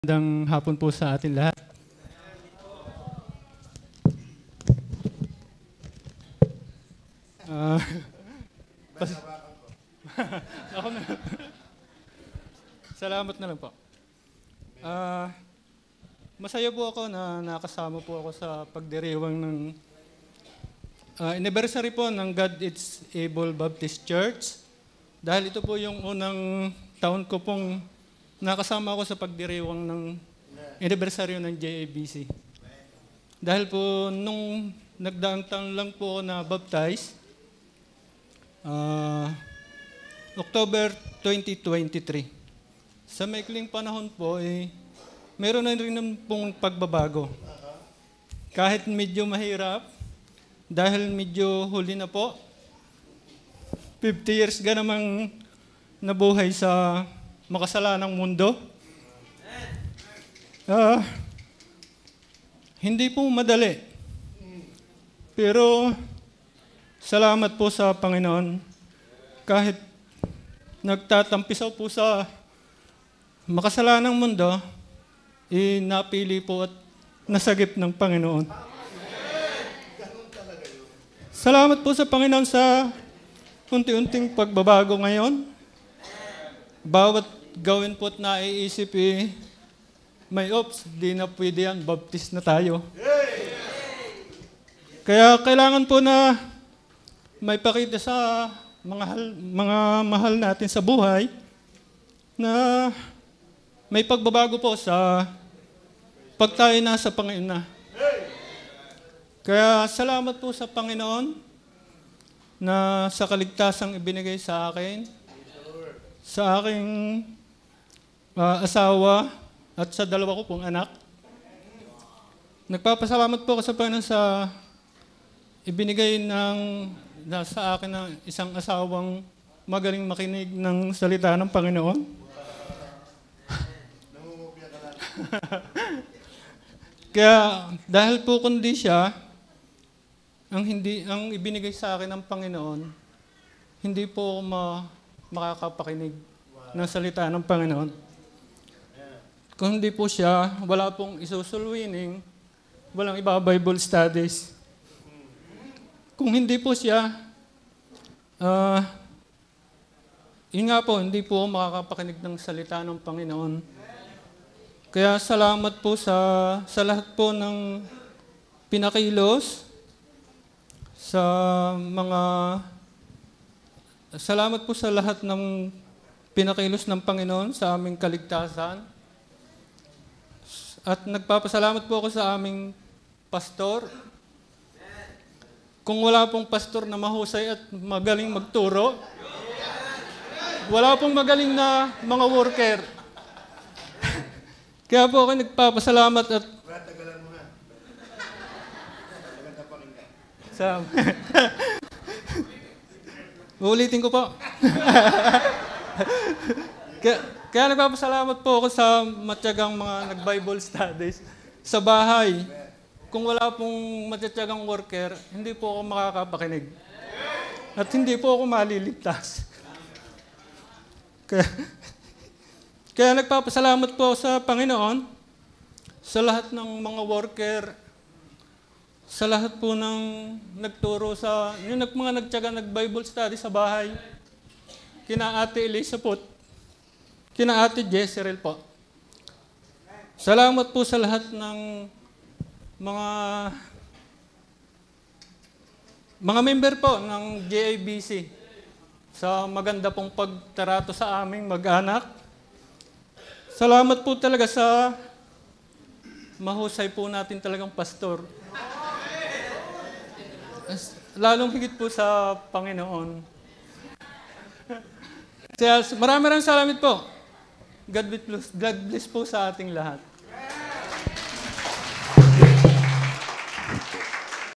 Magandang hapon po sa atin lahat. Ako na. Salamat na lang po. Masaya po ako na nakasama po ako sa pagdiriwang ng anniversary po ng God Is Able Baptist Church. Dahil ito po yung unang taon ko pong nakasama ako sa pagdiriwang ng anniversary ng JABC. Dahil po nung nagdaang taon lang po ako na baptize, October 2023. Sa maikling panahon po, meron na rin pong pagbabago. Kahit medyo mahirap, dahil medyo huli na po, 50 years ka namang nabuhay sa makasalanang mundo. Hindi po madali. Pero salamat po sa Panginoon. Kahit nagtatampisaw po sa makasalanang mundo, napili po at nasagip ng Panginoon. Salamat po sa Panginoon sa unti-unting pagbabago ngayon. Bawat gawin po at naiisip, may di na pwede yan, baptist na tayo. Kaya kailangan po na may pakita sa mga mahal natin sa buhay na may pagbabago po sa pag tayo nasa Panginoon na. Kaya salamat po sa Panginoon na sa kaligtasang ibinigay sa akin, sa aking asawa at sa dalawa ko pong anak. Nagpapasalamat po ako sa Panginoon sa ibinigay sa akin ng isang asawang magaling makinig ng salita ng Panginoon. Kaya dahil po kundi siya, ang ibinigay sa akin ng Panginoon, hindi po ako makakapakinig ng salita ng Panginoon. Kung hindi po siya, wala pong isusulwining, walang Bible studies. Kung hindi po siya, yun nga po, hindi po makakapakinig ng salita ng Panginoon. Kaya salamat po sa lahat po ng pinakilos, salamat po sa lahat ng pinakilos ng Panginoon sa aming kaligtasan. At nagpapasalamat po ako sa aming pastor. Kung wala pong pastor na mahusay at magaling magturo, wala pong magaling na mga worker. Kaya po ako nagpapasalamat at uulitin ko po. Kaya nagpapasalamat po ako sa matyagang mga nag-Bible studies sa bahay. Kung wala pong matyagang worker, hindi po ako makakapakinig. At hindi po ako maliligtas. Kaya nagpapasalamat po sa Panginoon, sa lahat ng mga worker, sa lahat po ng nagturo yung mga nagtyaga nag-Bible study sa bahay, kina Ate Elizabeth, kina Ate Jezreel po. Salamat po sa lahat ng mga member po ng JABC sa maganda pong pagtarato sa aming mag-anak. Salamat po talaga sa mahusay po natin talagang pastor. Lalong higit po sa Panginoon. Kaya maraming salamat po. God bless po sa ating lahat.